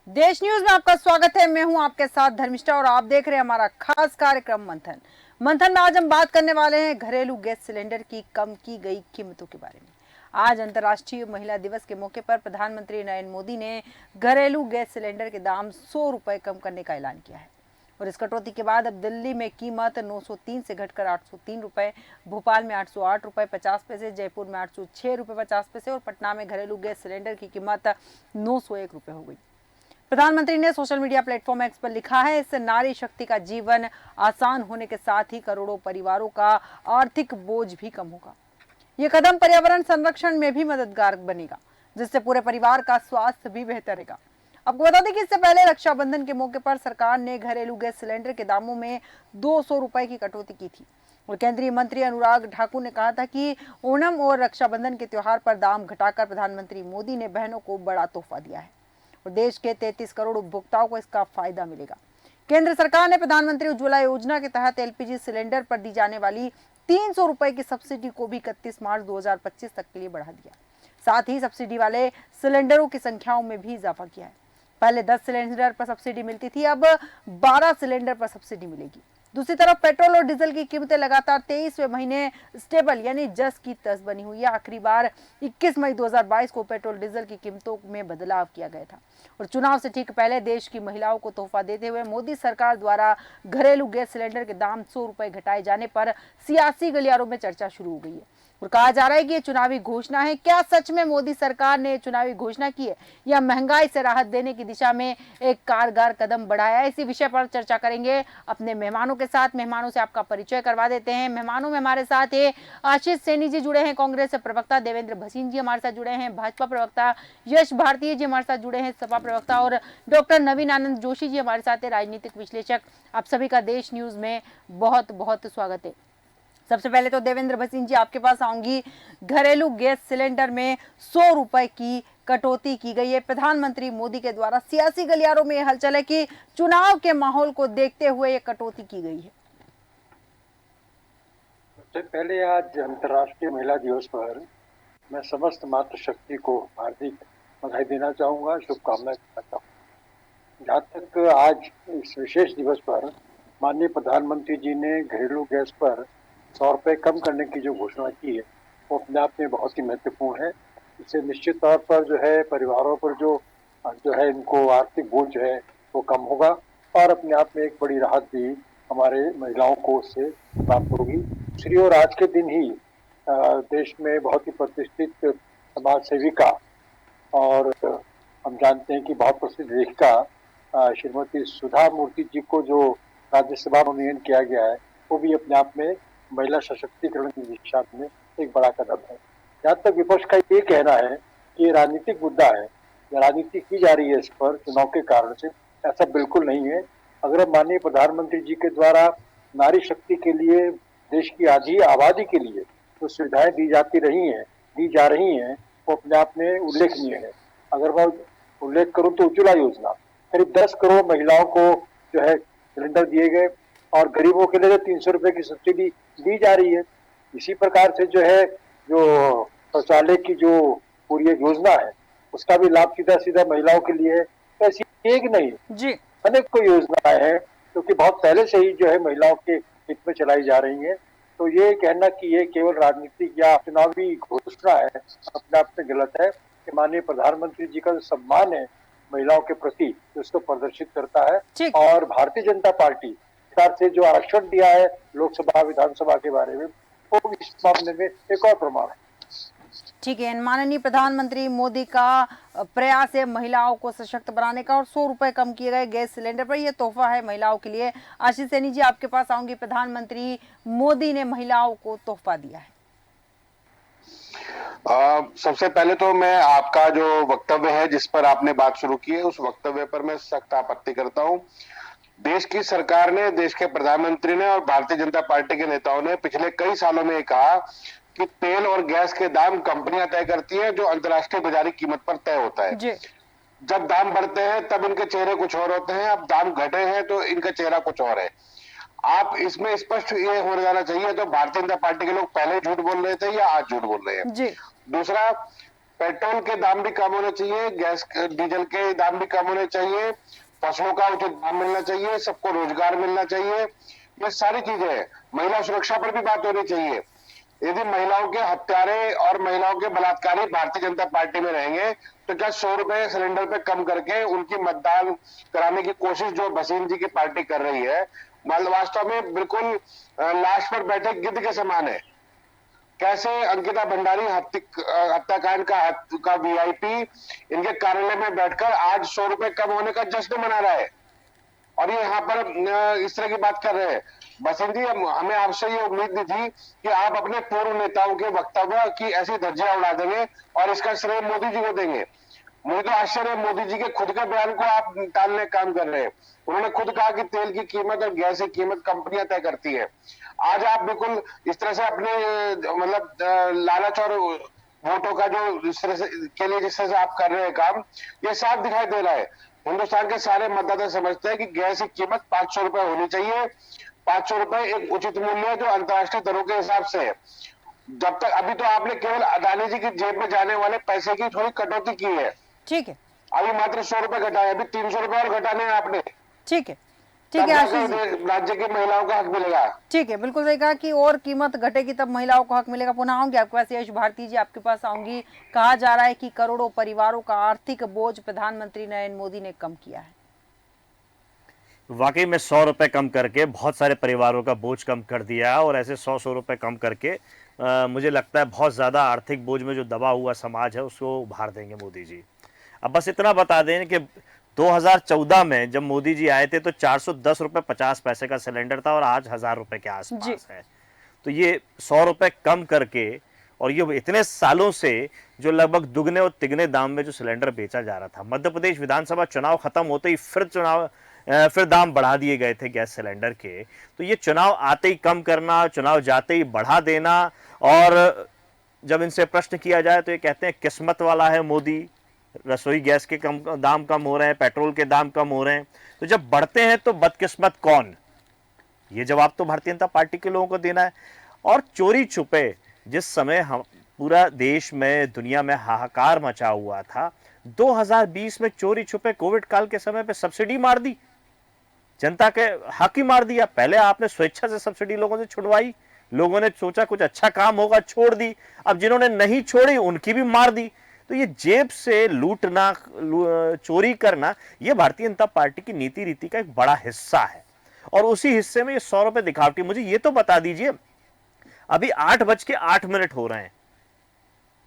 देश न्यूज में आपका स्वागत है। मैं हूं आपके साथ धर्मिष्ठा और आप देख रहे हैं हमारा खास कार्यक्रम मंथन। मंथन में आज हम बात करने वाले हैं घरेलू गैस सिलेंडर की कम की गई कीमतों के बारे में। आज अंतर्राष्ट्रीय महिला दिवस के मौके पर प्रधानमंत्री नरेंद्र मोदी ने घरेलू गैस सिलेंडर के दाम 100 रुपए कम करने का ऐलान किया है और इस कटौती के बाद अब दिल्ली में कीमत 903 से घटकर 803 रुपए, भोपाल में 808 रुपए 50 पैसे, जयपुर में 806 रुपए 50 पैसे और पटना में घरेलू गैस सिलेंडर की कीमत 901 रुपए हो गई। प्रधानमंत्री ने सोशल मीडिया प्लेटफॉर्म एक्स पर लिखा है, इससे नारी शक्ति का जीवन आसान होने के साथ ही करोड़ों परिवारों का आर्थिक बोझ भी कम होगा। ये कदम पर्यावरण संरक्षण में भी मददगार बनेगा, जिससे पूरे परिवार का स्वास्थ्य भी बेहतर रहेगा। आपको बता दें कि इससे पहले रक्षाबंधन के मौके पर सरकार ने घरेलू गैस सिलेंडर के दामों में 200 रुपए की कटौती की थी और केंद्रीय मंत्री अनुराग ठाकुर ने कहा था कि ओणम और रक्षाबंधन के त्योहार पर दाम घटाकर प्रधानमंत्री मोदी ने बहनों को बड़ा तोहफा दिया है और देश के 33 करोड़ उपभोक्ताओं को इसका फायदा मिलेगा। केंद्र सरकार ने प्रधानमंत्री उज्ज्वला योजना के तहत एलपीजी सिलेंडर पर दी जाने वाली 300 रुपए की सब्सिडी को भी 31 मार्च 2025 तक के लिए बढ़ा दिया। साथ ही सब्सिडी वाले सिलेंडरों की संख्याओं में भी इजाफा किया है। पहले 10 सिलेंडर पर सब्सिडी मिलती थी, अब 12 सिलेंडर पर सब्सिडी मिलेगी। दूसरी तरफ पेट्रोल और डीजल की कीमतें लगातार 23वें महीने स्टेबल यानी जस की तस बनी हुई है। आखिरी बार 21 मई 2022 को पेट्रोल डीजल की कीमतों में बदलाव किया गया था और चुनाव से ठीक पहले देश की महिलाओं को तोहफा देते हुए मोदी सरकार द्वारा घरेलू गैस सिलेंडर के दाम 100 रुपए घटाए जाने पर सियासी गलियारों में चर्चा शुरू हो गई है और कहा जा रहा है कि ये चुनावी घोषणा है। क्या सच में मोदी सरकार ने चुनावी घोषणा की है या महंगाई से राहत देने की दिशा में एक कारगर कदम बढ़ाया है? इसी विषय पर चर्चा करेंगे अपने मेहमानों के साथ। मेहमानों से आपका परिचय करवा देते हैं। मेहमानों में हमारे साथ है आशीष सैनी जी जुड़े हैं, कांग्रेस प्रवक्ता देवेंद्र भसीन जी हमारे साथ जुड़े हैं, भाजपा प्रवक्ता यश भारतीय जी हमारे साथ जुड़े हैं, सपा प्रवक्ता और डॉक्टर नवीन आनंद जोशी जी हमारे साथ है, राजनीतिक विश्लेषक। आप सभी का देश न्यूज में बहुत बहुत स्वागत है। सबसे पहले तो देवेंद्र भसीन जी आपके पास आऊंगी। घरेलू गैस सिलेंडर में 100 रुपए की कटौती की गई है। प्रधानमंत्री मोदी के द्वारा सियासी गलियारों में हलचल है कि चुनाव के माहौल को देखते हुए ये कटौती की गई है। सबसे पहले आज अंतर्राष्ट्रीय महिला दिवस पर मैं समस्त मातृशक्ति को हार्दिक बधाई देना चाहूँगा, शुभकामनाएं देना चाहूँगा। जहाँ तक आज इस विशेष दिवस पर माननीय प्रधानमंत्री जी ने घरेलू गैस पर 100 रुपये कम करने की जो घोषणा की है वो अपने आप में बहुत ही महत्वपूर्ण है। इससे निश्चित तौर पर जो है परिवारों पर जो है इनको आर्थिक बोझ है वो कम होगा और अपने आप में एक बड़ी राहत भी हमारे महिलाओं को उससे प्राप्त होगी। दूसरी ओर आज के दिन ही देश में बहुत ही प्रतिष्ठित समाज सेविका और हम जानते हैं कि बहुत प्रसिद्ध लेखिका श्रीमती सुधा मूर्ति जी को जो राज्यसभा में मनोनीत किया गया है वो भी अपने आप में महिला सशक्तिकरण की दिशा में एक बड़ा कदम है। जहाँ तक विपक्ष का ये कहना है कि ये राजनीतिक मुद्दा है या राजनीति की जा रही है इस पर चुनाव के कारण से, ऐसा बिल्कुल नहीं है। अगर माननीय प्रधानमंत्री जी के द्वारा नारी शक्ति के लिए देश की आधी आबादी के लिए जो सुविधाएं दी जा रही हैं वो अपने आप में उल्लेखनीय है। अगर मैं उल्लेख करूं तो उज्ज्वला योजना करीब 10 करोड़ महिलाओं को जो है सिलेंडर दिए गए और गरीबों के लिए 300 रुपए की सब्सिडी दी जा रही है। इसी प्रकार से जो है जो शौचालय की जो पूरी एक योजना है उसका भी लाभ सीधा सीधा महिलाओं के लिए है। तो ऐसी एक नहीं जी अनेक कोई योजनाएं हैं क्योंकि बहुत पहले से ही जो है महिलाओं के हित में चलाई जा रही है। तो ये कहना कि ये केवल राजनीतिक या चुनावी घोषणा है अपने आप में गलत है। कि माननीय प्रधानमंत्री जी का जो सम्मान है महिलाओं के प्रति उसको प्रदर्शित करता है और भारतीय जनता पार्टी से जो आरक्षण दिया है लोकसभा विधानसभा के बारे में वो इस मामले में एक और प्रमाण है। ठीक है, माननीय प्रधानमंत्री मोदी का प्रयास है महिलाओं को सशक्त बनाने का और 100 रुपए कम किए गए गैस सिलेंडर पर यह तोहफा है महिलाओं के लिए। आशीष सैनी जी आपके पास आऊंगी। प्रधानमंत्री मोदी ने महिलाओं को तोहफा दिया है। सबसे पहले तो मैं आपका जो वक्तव्य है जिस पर आपने बात शुरू की है उस वक्तव्य पर मैं सख्त आपत्ति करता हूं। देश की सरकार ने, देश के प्रधानमंत्री ने और भारतीय जनता पार्टी के नेताओं ने पिछले कई सालों में कहा कि तेल और गैस के दाम कंपनियां तय करती हैं जो अंतर्राष्ट्रीय बाजारी कीमत पर तय होता है। जब दाम बढ़ते हैं तब इनके चेहरे कुछ और होते हैं, अब दाम घटे हैं तो इनका चेहरा कुछ और है। आप इसमें स्पष्ट ये हो जाना चाहिए तो भारतीय जनता पार्टी के लोग पहले झूठ बोल रहे थे या आज झूठ बोल रहे हैं। दूसरा, पेट्रोल के दाम भी कम होने चाहिए, गैस डीजल के दाम भी कम होने चाहिए, फसलों का उचित दाम मिलना चाहिए, सबको रोजगार मिलना चाहिए, ये सारी चीजें हैं। महिला सुरक्षा पर भी बात होनी चाहिए। यदि महिलाओं के हत्यारे और महिलाओं के बलात्कारी भारतीय जनता पार्टी में रहेंगे तो क्या 100 रुपए सिलेंडर पे कम करके उनकी मतदान कराने की कोशिश जो भसीन जी की पार्टी कर रही है, वास्तव में बिल्कुल लाश पर बैठे गिद्ध के समान है। कैसे अंकिता भंडारी हत्याकांड का वीआईपी इनके कार्यालय में बैठकर आज 100 रुपए कम होने का जश्न मना रहा है और ये यहाँ पर इस तरह की बात कर रहे हैं। बसंत जी, हमें आपसे ये उम्मीद नहीं थी कि आप अपने पूर्व नेताओं के वक्तव्य की ऐसी धज्जियां उड़ा देंगे और इसका श्रेय मोदी जी को देंगे। मुझे तो आश्चर्य है, मोदी जी के खुद के बयान को आप टालने का काम कर रहे हैं। उन्होंने खुद कहा कि तेल की कीमत और गैस की कीमत कंपनियां तय करती है। आज आप बिल्कुल इस तरह से अपने मतलब लालच और वोटों का जो इस तरह से के लिए जिस तरह से आप कर रहे हैं काम, ये साफ दिखाई दे रहा है। हिंदुस्तान के सारे मतदाता समझते हैं कि गैस की कीमत 500 रुपए होनी चाहिए। 500 रुपए एक उचित मूल्य है जो अंतर्राष्ट्रीय दरों के हिसाब से है। जब तक अभी तो आपने केवल अदानी जी की जेब में जाने वाले पैसे की थोड़ी कटौती की है, ठीक है, अभी मात्र 100 रुपए घटाए, अभी 300 रुपए और घटाने हैं आपने। ठीक है, ठीक है आशीष जी, राज्य की महिलाओं का हक मिलेगा। ठीक है, बिल्कुल सही कहा कि और कीमत घटेगी तब महिलाओं को हक मिलेगा। पुनः आऊंगी आपके पास, यश भारती जी आपके पास आऊंगी। कहा जा रहा है कि करोड़ों परिवारों का आर्थिक बोझ प्रधानमंत्री नरेंद्र मोदी ने कम किया है। वाकई में 100 रुपए कम करके बहुत सारे परिवारों का बोझ कम कर दिया है और ऐसे 100 रुपए कम करके मुझे लगता है बहुत ज़्यादा आर्थिक बोझ में जो दबा हुआ समाज है उसको उभार देंगे मोदी जी। अब बस इतना बता दें कि 2014 में जब मोदी जी आए थे तो 410 रुपए 50 पैसे का सिलेंडर था और आज 1000 रुपए के आसपास है। तो ये 100 रुपए कम करके और ये इतने सालों से जो लगभग दुगने और तिगने दाम में जो सिलेंडर बेचा जा रहा था। मध्य प्रदेश विधानसभा चुनाव खत्म होते ही फिर दाम बढ़ा दिए गए थे गैस सिलेंडर के। तो ये चुनाव आते ही कम करना, चुनाव जाते ही बढ़ा देना, और जब इनसे प्रश्न किया जाए तो ये कहते हैं किस्मत वाला है मोदी, रसोई गैस के दाम कम हो रहे हैं, पेट्रोल के दाम कम हो रहे हैं। तो जब बढ़ते हैं तो बदकिस्मत कौन? ये जवाब तो भारतीय जनता पार्टी के लोगों को देना है। और चोरी छुपे जिस समय हम पूरा देश में दुनिया में हाहाकार मचा हुआ था, 2020 में चोरी छुपे कोविड काल के समय पे सब्सिडी मार दी, जनता के हक ही मार दिया। पहले आपने स्वेच्छा से सब्सिडी लोगों से छुड़वाई, लोगों ने सोचा कुछ अच्छा काम होगा, छोड़ दी। अब जिन्होंने नहीं छोड़ी उनकी भी मार दी। तो ये जेब से लूटना, चोरी करना, ये भारतीय जनता पार्टी की नीति रीति का एक बड़ा हिस्सा है। और उसी हिस्से में ये 100 रुपए दिखावटी। मुझे ये तो बता दीजिए, अभी 8:08 हो रहे हैं,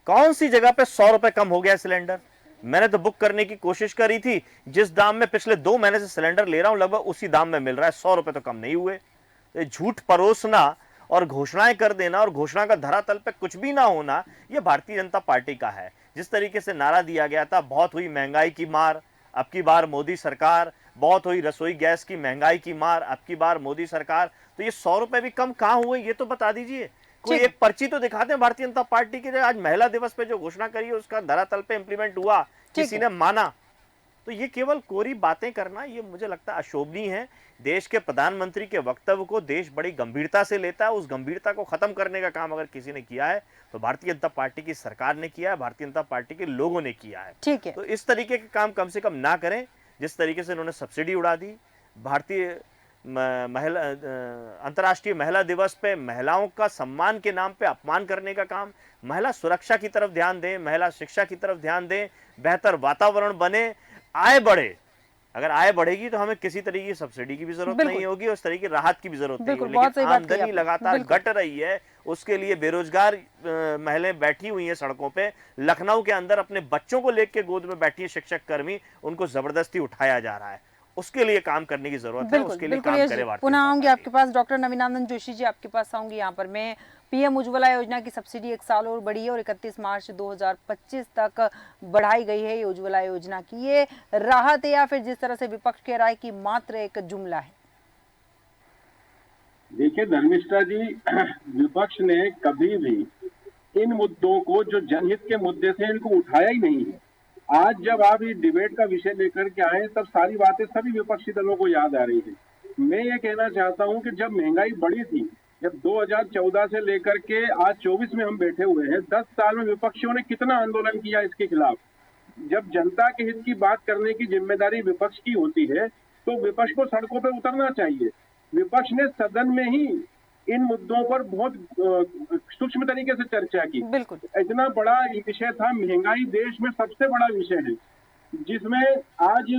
कौन सी जगह पे 100 रुपए कम हो गया सिलेंडर? मैंने तो बुक करने की कोशिश करी थी, जिस दाम में पिछले 2 महीने से सिलेंडर ले रहा हूं लगभग उसी दाम में मिल रहा है, 100 रुपए तो कम नहीं हुए। तो झूठ परोसना और घोषणाएं कर देना और घोषणा का धरातल पे कुछ भी ना होना, यह भारतीय जनता पार्टी का है। जिस तरीके से नारा दिया गया था, बहुत हुई महंगाई की मार, अब की बार मोदी सरकार, बहुत हुई रसोई गैस की महंगाई की मार, अब की बार मोदी सरकार। तो ये 100 रुपए भी कम कहां हुए, ये तो बता दीजिए। कोई एक पर्ची तो दिखाते हैं भारतीय जनता पार्टी की, आज महिला दिवस पे जो घोषणा करी है उसका धरातल पे इंप्लीमेंट हुआ, किसी ने माना। तो ये केवल कोरी बातें करना, ये मुझे लगता है अशोभनीय है। देश के प्रधानमंत्री के वक्तव्य को देश बड़ी गंभीरता से लेता है। उस गंभीरता को खत्म करने का काम अगर किसी ने किया है तो भारतीय जनता पार्टी की सरकार ने किया है, भारतीय जनता पार्टी के लोगों ने किया है। ठीक है, तो इस तरीके के काम कम से कम ना करें। जिस तरीके से उन्होंने सब्सिडी उड़ा दी, भारतीय महिला अंतर्राष्ट्रीय महिला दिवस पे महिलाओं का सम्मान के नाम पे अपमान करने का काम। महिला सुरक्षा की तरफ ध्यान दें, महिला शिक्षा की तरफ ध्यान दें, बेहतर वातावरण बने, आय बढ़े। अगर आय बढ़ेगी तो हमें किसी तरीके की सब्सिडी की भी जरूरत नहीं होगी, उस तरीके की राहत की भी जरूरत नहीं होगी। लेकिन आमदनी लगातार घट रही है, उसके लिए बेरोजगार महिलाएं बैठी हुई हैं सड़कों पे। लखनऊ के अंदर अपने बच्चों को लेकर गोद में बैठी है शिक्षक कर्मी, उनको जबरदस्ती उठाया जा रहा है। उसके लिए काम करने की जरूरत है, उसके लिए काम करे। पुनः आऊंगी आपके पास, डॉक्टर नवीनानंद जोशी जी आपके पास आऊंगी। यहाँ पर मैं पीएम उज्ज्वला योजना की सब्सिडी 1 साल और बढ़ी है और 31 मार्च 2025 तक बढ़ाई गई है ये उज्ज्वला योजना की। ये राहत है या फिर जिस तरह से विपक्ष कह रहा है कि मात्र एक जुमला है? देखिए धर्मिष्ठा जी, विपक्ष ने कभी भी इन मुद्दों को, जो जनहित के मुद्दे थे, इनको उठाया ही नहीं है। आज जब आप ये डिबेट का विषय लेकर के आए तब सारी बातें सभी विपक्षी दलों को याद आ रही है। मैं ये कहना चाहता हूं कि जब महंगाई बढ़ी थी जब 2014 से लेकर के आज 24 में हम बैठे हुए हैं, 10 साल में विपक्षियों ने कितना आंदोलन किया इसके खिलाफ। जब जनता के हित की बात करने की जिम्मेदारी विपक्ष की होती है तो विपक्ष को सड़कों पर उतरना चाहिए। विपक्ष ने सदन में ही इन मुद्दों पर बहुत सूक्ष्म तरीके से चर्चा की। बिल्कुल। इतना बड़ा विषय था, महंगाई देश में सबसे बड़ा विषय है, जिसमें आज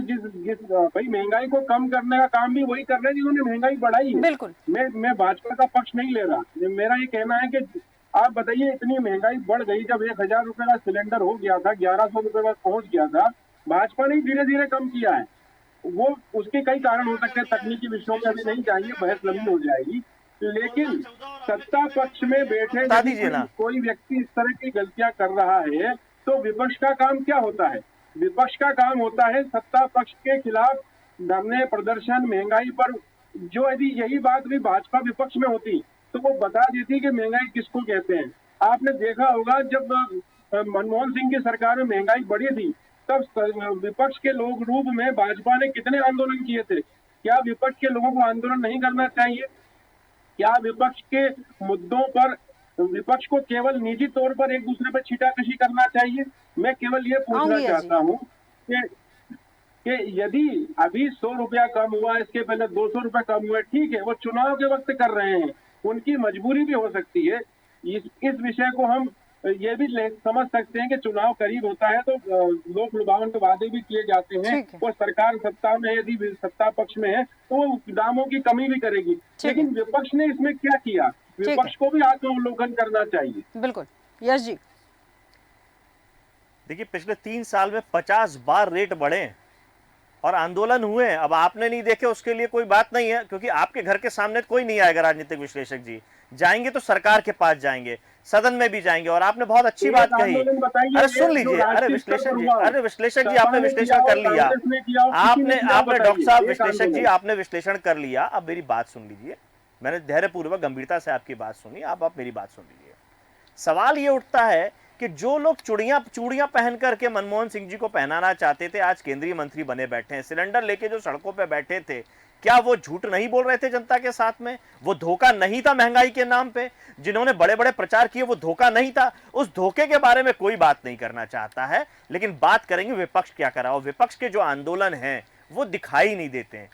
भाई महंगाई को कम करने का काम भी वही कर रहे हैं जिन्होंने महंगाई बढ़ाई है। बिल्कुल। मैं भाजपा का पक्ष नहीं ले रहा, मेरा ये कहना है कि आप बताइए इतनी महंगाई बढ़ गई, जब 1000 रुपए का सिलेंडर हो गया था, 1100 रुपए तक पहुंच गया था, भाजपा ने धीरे धीरे कम किया है। वो उसके कई कारण हो सकते हैं, तकनीकी विषयों में अभी नहीं जाएंगे, बहस लंबी हो जाएगी। लेकिन सत्ता पक्ष में बैठे कोई व्यक्ति इस तरह की गलतियां कर रहा है तो विपक्ष का काम क्या होता है? विपक्ष का काम होता है सत्ता पक्ष के खिलाफ धरने, प्रदर्शन, महंगाई पर। जो यदि यही बात भी भाजपा विपक्ष में होती तो वो बता देती कि महंगाई किसको कहते हैं। आपने देखा होगा जब मनमोहन सिंह की सरकार में महंगाई बढ़ी थी तब विपक्ष के लोग रूप में भाजपा ने कितने आंदोलन किए थे। क्या विपक्ष के लोगों को आंदोलन नहीं करना चाहिए? क्या विपक्ष के मुद्दों पर विपक्ष को केवल निजी तौर पर एक दूसरे पर छीटाकशी करना चाहिए? मैं केवल ये पूछना चाहता हूँ कि यदि अभी 100 रुपया कम हुआ, इसके पहले 200 रुपया कम हुआ, ठीक है, वो चुनाव के वक्त कर रहे हैं, उनकी मजबूरी भी हो सकती है। इस विषय को हम ये भी समझ सकते हैं कि चुनाव करीब होता है तो लोक लुभावन के वादे भी किए जाते हैं और सरकार सत्ता में यदि सत्ता पक्ष में है तो वो दामों की कमी भी करेगी। लेकिन विपक्ष ने इसमें क्या किया? विपक्ष को भी आत्मावलोकन करना चाहिए। बिल्कुल। यश जी, देखिए पिछले 3 साल में 50 बार रेट बढ़े और आंदोलन हुए। अब आपने नहीं देखे उसके लिए कोई बात नहीं है, क्योंकि आपके घर के सामने कोई नहीं आएगा। राजनीतिक विश्लेषक जी जाएंगे तो सरकार के पास जाएंगे, सदन में भी जाएंगे। और आपने बहुत अच्छी बात कही। अरे सुन लीजिए, अरे विश्लेषक जी आपने विश्लेषण कर लिया, आपने डॉक्टर साहब विश्लेषक जी आपने विश्लेषण कर लिया। अब मेरी बात सुन लीजिए, मैंने धैर्यपूर्वक गंभीरता से आपकी बात सुनी, आप मेरी बात सुन लीजिए। सवाल ये उठता है कि जो लोग चूड़ियां पहन करके मनमोहन सिंह जी को पहनाना चाहते थे, आज केंद्रीय मंत्री बने बैठे हैं। सिलेंडर लेके जो सड़कों पे बैठे थे, क्या वो झूठ नहीं बोल रहे थे जनता के साथ में? वो धोखा नहीं था महंगाई के नाम पे? जिन्होंने बड़े बड़े प्रचार किए वो धोखा नहीं था? उस धोखे के बारे में कोई बात नहीं करना चाहता है। लेकिन बात करेंगे विपक्ष क्या करा, और विपक्ष के जो आंदोलन हैं वो दिखाई नहीं देते हैं,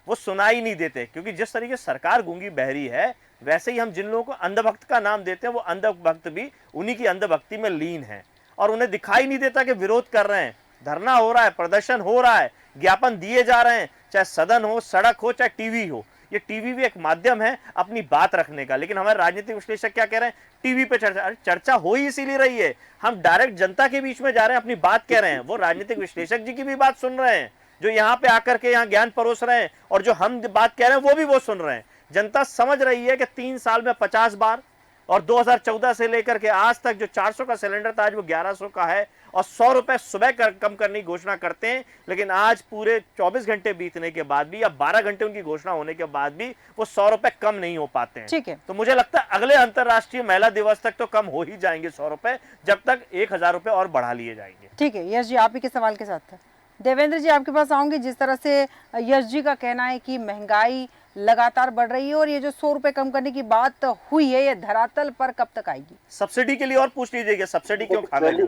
वो सुनाई नहीं देते। क्योंकि जिस तरीके सरकार गूंगी बहरी है, वैसे ही हम जिन लोगों को अंधभक्त का नाम देते हैं वो अंधभक्त भी उन्हीं की अंधभक्ति में लीन है और उन्हें दिखाई नहीं देता कि विरोध कर रहे हैं। धरना हो रहा है, प्रदर्शन हो रहा है, ज्ञापन दिए जा रहे हैं, चाहे सदन हो, सड़क हो, चाहे टीवी हो। ये टीवी भी एक माध्यम है अपनी बात रखने का। लेकिन हमारे राजनीतिक विश्लेषक क्या कह रहे हैं? टीवी पे चर्चा हो ही इसीलिए रही है, हम डायरेक्ट जनता के बीच में जा रहे हैं, अपनी बात कह रहे हैं। वो राजनीतिक विश्लेषक जी की भी बात सुन रहे हैं जो यहाँ पे आकर के यहाँ ज्ञान परोस रहे हैं, और जो हम बात कह रहे हैं वो भी वो सुन रहे हैं। जनता समझ रही है कि 3 साल में 50 बार, और 2014 से लेकर के आज तक जो 400 का सिलेंडर था आज वो 1100 का है, और 100 रुपए सुबह कम करने की घोषणा करते हैं। लेकिन आज पूरे 24 घंटे बीतने के बाद भी या 12 घंटे उनकी घोषणा होने के बाद भी वो 100 रुपए कम नहीं हो पाते हैं। ठीक है। तो मुझे लगता है अगले अंतर्राष्ट्रीय महिला दिवस तक तो कम हो ही जाएंगे 100 रुपए, जब तक 1000 रुपए और बढ़ा लिए जाएंगे। ठीक है यश जी, आप ही के सवाल के साथ था। देवेंद्र जी आपके पास आऊंगी। जिस तरह से यश जी का कहना है कि महंगाई लगातार बढ़ रही है और ये जो 100 रुपए कम करने की बात हुई है, ये धरातल पर कब तक आएगी? सब्सिडी के लिए और पूछ लीजिएगा, सब्सिडी क्यों खा रहे हैं?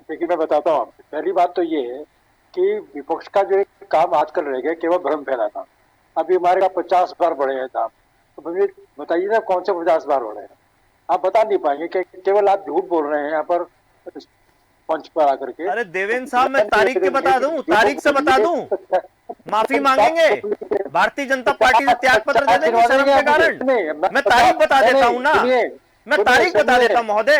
देखिए मैं बताता हूँ आपको। पहली बात तो ये है कि विपक्ष का जो एक काम आजकल रह गया केवल भ्रम फैलाना। अभी हमारे यहाँ 50 बार बढ़े हैं दाम, तो मुझे बताइए ना कौन से 50 बार बढ़े हैं? आप बता नहीं पाएंगे कि केवल आप झूठ बोल रहे हैं यहाँ पर पंच पर आकर के। अरे देवेंद्र साहब, मैं तारीख के बता दूं, तारीख से बता दूं, माफी मांगेंगे? भारतीय जनता पार्टी से त्याग पत्र दे देंगे शर्म के कारण? मैं तारीख बता देता हूँ ना, मैं तारीख बता देता हूँ महोदय,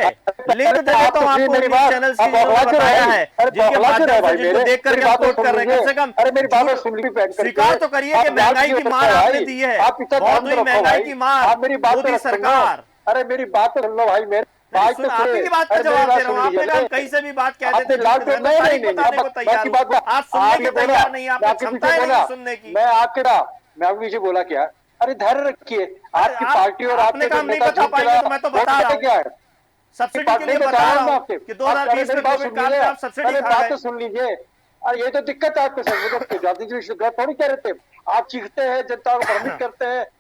लिंक दे देता हूँ आपको न्यूज़ चैनल्स की जिन्होंने बताया है, जिनके माध्यम से जिनको देख करके आप कोट कर रहे हैं। कम से कम स्वीकार तो करिए कि महंगाई की मार आपने दी है, बहुत हुई महंगाई की मार मोदी सरकार। अरे मेरी बात सुन लो भाई, मेरे आप ही बात का जवाब दे रहा हूँ। आपने कहा कहीं से भी बात कह देते हैं, बताने को तैयार हूं। आप सुनने के तैयार नहीं, आपकी क्षमता है नहीं सुनने की। मैं आपके पीछे बोला क्या? अरे धैर्य रखिए, आपकी पार्टी और आपने काम नहीं बता पाएंगे तो मैं तो बता रहा हूँ क्या है सब्सिडी के लिए बता रहा हूँ कि 2020 में कोविड काल में आप सब्सिडी खा रहे हैं। सुन लीजिए, अरे ये तो दिक्कत है आपके साथ। थोड़ी कह रहे थे आप चीखते हैं, जनता को भ्रमित करते हैं,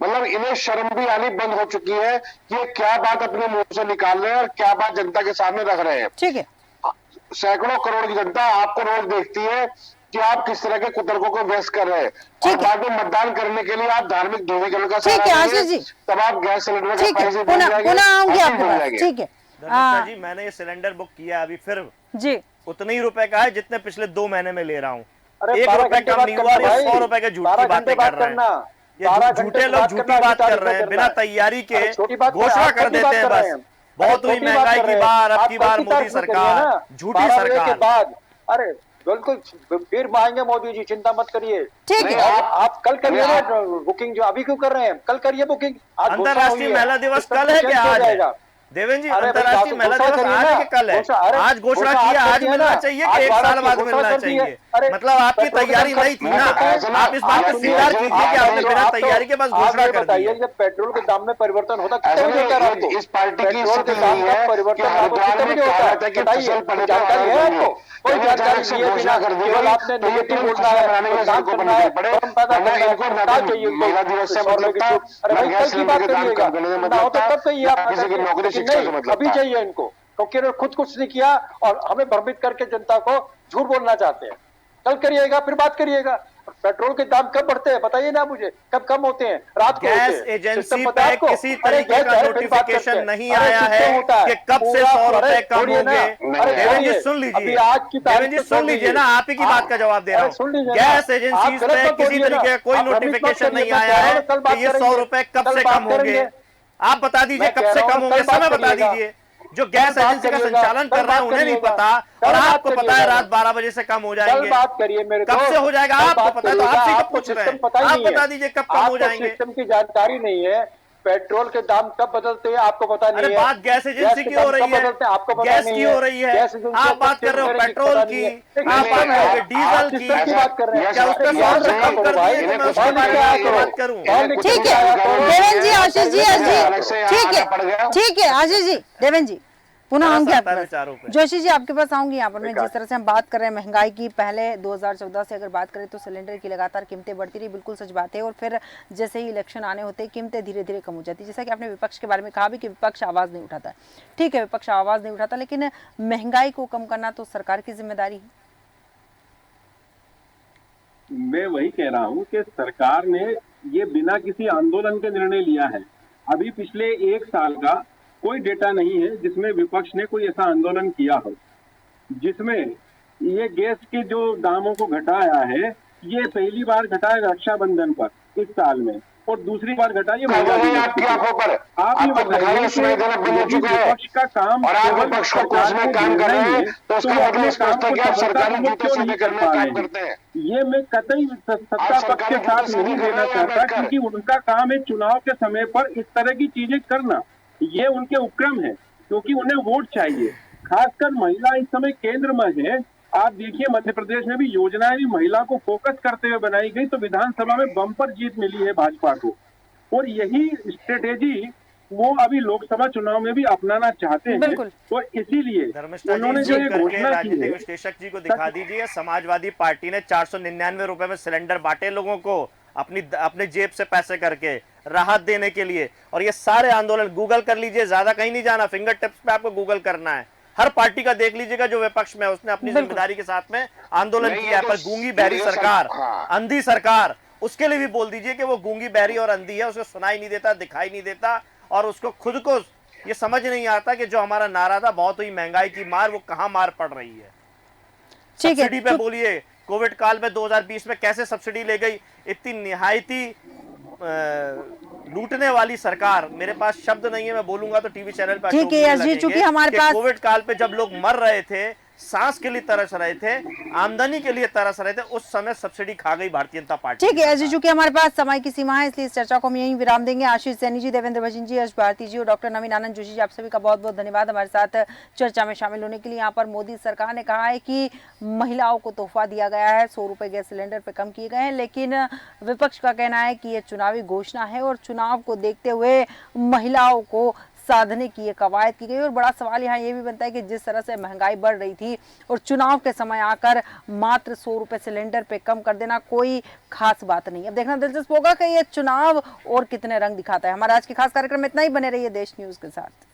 मतलब इन्हें शर्म भी आनी बंद हो चुकी है कि ये क्या बात अपने मुंह से निकाल रहे हैं और क्या बात जनता के सामने रख रहे हैं। ठीक है। सैकड़ों करोड़ की जनता आपको रोज देखती है कि आप किस तरह के कुतर्कों को व्यस्त कर रहे हैं, और ठीक है। बाद में मतदान करने के लिए आप धार्मिक ध्रुवीकरण का ठीक है, सहारा आशीष जी। लेंगे, तब आप गैस सिलेंडर का ठीक है, प्राइस भी बढ़ पुनः जाएंगे, पुनः आऊंगी हर चीज आपके बढ़ पास। जाएगी। ठीक है धर्मिष्ठा जी, मैंने ये सिलेंडर बुक किया अभी फिर जी। उतने ही रुपए का है जितने पिछले 2 महीने में ले रहा हूँ। अरे 1 12 रुपए घंटे कम बात नहीं करना हुआ, और ये भाई, 100 रुपए के झूठ 12 की बातें घंटे कर बात रहे हैं। करना, ये 12 घंटे झूठे की लोग बात झूठी करना, बात कर तारीफ रहे हैं, करना बिना है। तैयारी के अरे छोटी बात घोषणा आप कर छोटी देते बात हैं कर रहे बस। हैं। बहुत हुई छोटी बात महंगाई कर की रहे हैं। बार, अब आप की कल बार की मोदी तारीफ मत करिए सरकार, ना, झूठी 12 बजे के सरकार। बाद। अरे बिल्कुल फिर आएंगे मोदी जी, चिंता मत करिए। ठीक नहीं, है। आप कल करिए नहीं, ना बुकिंग, जो अभी क्यों कर रहे हैं, कल करिए बुकिंग। आज घोषणा अंतर्राष्ट्रीय हुई है, महिला दिवस सिस्टम कल तो है चेंज क्या हो आज है? जाएगा। देवेंद्र जी, अरे भाई अंतर्राष्ट्रीय महिला घोषणा दिवस करिए आज ना, है कि कल है? अरे आज घोषणा घोषणा किया, आज आज करिए मिलना ना, चाहिए आज कि 1 12 साल की बाद घोषणा मिलना कर दी है। चाहिए? अरे मतलब आपकी पेट्रोल के तैयारी दाम नहीं थी मैं ना? बताएं, आप इस बात को स्वीकार कीजिए कि आपने बिना तैयारी के बस घोषणा आप ये कर दी बताइए, है। जब पेट्रोल के दाम में परिवर्तन होता ऐसा कितने बजे होता है रात नहीं, को? इस पार्टी की पेट्रोल स्थिति के दाम नहीं का है कि परिवर्तन रात को हरिद्वार कितने में बजे होता है? कहा था कि बताइए, फसल पड़े तो जानकारी है देंगे, आपको? कोई लेकिन जानकारी अचानक से लिए घोषणा बिना कर दी केवल गई, आपने तो ये नेगेटिव तुरंत बोलना फसलें है, बनाने के लिए नुकसान सड़कों पर करना है, निकल पड़े, भ्रम पैदा वरना करना है, इनको ना क्या तो चाहिए महिला दिवस से 100 रुपए मतलब की था, छूट? अरे ना भाई गैस कल की सिलेंडर बात के दाम करिएगा, कम करने से ना मतलब हो तो था, तब कहिए ना आप किसी की आकर के। नौकरी लेकिन शिक्षा नहीं, से मतलब अभी था। चाहिए इनको, क्योंकि इन्होंने खुद कुछ नहीं किया और हमें भ्रमित करके जनता को झूठ बोलना चाहते हैं। कल करिएगा, फिर बात करिएगा। पेट्रोल के दाम कब बढ़ते हैं बताइए ना मुझे, कब कम होते हैं? रात को होते गैस हैं। एजेंसी सिस्टम पता है पे आपको? किसी अरे तरीके गैस का जाए फिर बात करते नोटिफिकेशन हैं। नहीं अरे आया किससे है होता है? कि कब से 100 अरे रुपए कम छोड़िए ना, होंगे। अरे नहीं, देवेंद्र जी छोड़िए, सुन अभी लीजिए, आज की देवेंद्र तारीख जी तो सुन छोड़ लीजिए दीजिए। ना, आप ही की बात का जवाब दे रहा अरे हूँ। सुन लीजिए गैस ना, एजेंसी आप गलत पे मत किसी बोलिए ना, तरीके का कोई आप भ्रमित मत नोटिफिकेशन करिए। नहीं मैं आया कह रहा है हूँ कल बात कि ये 100 करेंगे, रुपए कब कल से बात कम होंगे। करेंगे। आप बता दीजिए मैं कब कह से रहा कम हूँ होंगे, कल बात समय बता करिएगा। दीजिए। जो कल गैस बात एजेंसी का करिएगा, संचालन कल कर रहे हैं बात उन्हें नहीं करिएगा, पता, कल और बात आपको पता है करिएगा रात ना। 12 बजे से कम हो कल जाएंगे। बात करिए मेरे कब दोस्त, से हो जाएगा कल आपको बात पता है, तो करिएगा। आपसे ही तो आपको पूछ रहे सिस्टम हैं। पता ही आप नहीं है, बता दीजिए कब कम हो आपको जाएंगे। सिस्टम की जानकारी नहीं है। पेट्रोल के दाम कब बदलते हैं आपको पता नहीं अरे है। बात गैस एजेंसी के की दाम हो रही कब है, बदलते हैं आपको पता गैस नहीं की है। हो रही है। गैस एजेंसी आप बात कर रहे हो पेट्रोल की, आप बात करोगे डीजल की। सिस्टम की बात कर रहे हैं। क्या उसका अरे याद 100 रखा कम करो कर भाई, दिए कि मैं उसके पढ़ लिख बारे के में आया भी करो। बात करूं? पढ़ लिख के ठीक है आया करो। देवेंद्र जी, आशीष जी, अलग से यहाँ ठीक आना पड़ गया। है, ठीक है आशीष जी, देवेंद्र जी, पुनः बड़ा आऊंगी सस्ता आपके विचारों पे। पास। जोशी जी आपके पास आऊंगी। यहाँ पर मैं जिस तरह से हम बात कर रहे हैं महंगाई की, पहले 2014 से अगर बात करें तो सिलेंडर की लगातार कीमतें बढ़ती रही, बिल्कुल सच बात है। और फिर जैसे ही इलेक्शन आने होते कीमतें धीरे धीरे कम हो जाती। जैसा कि आपने विपक्ष के बारे में कहा भी कि विपक्ष आवाज़ नहीं उठाता। ठीक है, विपक्ष आवाज़ नहीं उठाता, लेकिन महंगाई को कम करना तो सरकार की जिम्मेदारी है। मैं वही कह रहा हूं कि सरकार ने ये बिना किसी आंदोलन के निर्णय लिया है। अभी पिछले 1 साल का कोई डेटा नहीं है जिसमें विपक्ष ने कोई ऐसा आंदोलन किया हो जिसमें ये गैस के जो दामों को घटाया है। ये पहली बार घटाया रक्षाबंधन पर इस साल में, और दूसरी बार घटाइए महिला दिवस आपकी पे। आंखों पर आप ये आपको बताइए दिखाई सुनाई देना बंद हो यदि चुका है, विपक्ष का काम और आप केवल विपक्ष को सरकार कोसने को काम कर घेरना रहे ही हैं, है, तो तो उसका वो अपने मतलब काम स्पष्ट है को कि आप सरकारी सफलतापूर्वक जूते क्यों सीधे नहीं कर करने पा का रहे काम करते हैं। हैं। ये मैं कतई सत्ता पक्ष सरकारी के साथ जूते सीधे नहीं कर देना रहे हैं चाहता, बैठकर। क्योंकि उनका काम है चुनाव के समय पर इस तरह की चीजें करना। ये उनके उपक्रम है, क्योंकि उन्हें वोट चाहिए। खासकर महिला इस समय केंद्र में है। आप देखिए मध्य प्रदेश में भी योजनाएं भी महिला को फोकस करते हुए बनाई गई, तो विधानसभा में बम्पर जीत मिली है भाजपा को। और यही स्ट्रेटेजी वो अभी लोकसभा चुनाव में भी अपनाना चाहते हैं। बिल्कुल। तो इसीलिए धर्मिष्ठा उन्होंने जी जो जी ये करके घोषणा की राजनीतिक है, विश्लेषक जी को दिखा दीजिए। समाजवादी पार्टी ने 499 रुपए में सिलेंडर बांटे लोगों को, अपनी जेब से पैसे करके राहत देने के लिए। और ये सारे आंदोलन गूगल कर लीजिए, ज्यादा कहीं नहीं जाना, फिंगर टिप्स पे आपको गूगल करना है। हर पार्टी का देख लीजिएगा जो विपक्ष में उसने अपनी जिम्मेदारी के साथ में आंदोलन नहीं, किया है। ये पर तो गूंगी बहरी ये सरकार, हाँ। अंधी सरकार, उसके लिए भी बोल दीजिए कि वो गूंगी बहरी और अंधी है, उसको सुनाई नहीं देता, दिखाई नहीं देता, और उसको खुद को ये समझ नहीं आता कि जो हमारा नारा था बहुत ही महंगाई की मार, वो कहां मार पड़ रही है। ठीक है, सब्सिडी पे बोलिए, कोविड काल में 2020 में कैसे सब्सिडी ले गई, इतनी निहायती लूटने वाली सरकार। मेरे पास शब्द नहीं है, मैं बोलूंगा तो टीवी चैनल पर ठीक है यश जी, चूंकि हमारे पास कोविड काल पे जब लोग मर रहे थे, सांस के लिए तरस रहे थे, आमदनी के लिए तरस रहे थे, उस समय सब्सिडी खा गई भारतीय जनता पार्टी। ठीक है यश जी, चूंकि हमारे पास समय की सीमा है, इसलिए इस चर्चा को हम यहीं विराम देंगे। आशीष सैनी जी, देवेंद्र भजन जी, यश भारती जी और डॉक्टर नवीन आनंद जोशी जी, आप सभी का बहुत बहुत धन्यवाद हमारे साथ चर्चा में शामिल होने के लिए। यहाँ पर मोदी सरकार ने कहा है कि महिलाओं को तोहफा दिया गया है, 100 रुपए गैस सिलेंडर पे कम किए गए हैं, लेकिन विपक्ष का कहना है कि ये चुनावी घोषणा है और चुनाव को देखते हुए महिलाओं को साधने की ये कवायद की गई। और बड़ा सवाल यहाँ ये भी बनता है कि जिस तरह से महंगाई बढ़ रही थी और चुनाव के समय आकर मात्र 100 रुपए सिलेंडर पे कम कर देना कोई खास बात नहीं। अब देखना दिलचस्प होगा कि ये चुनाव और कितने रंग दिखाता है। हमारा आज के खास कार्यक्रम में इतना ही, बने रहिए देश न्यूज के साथ।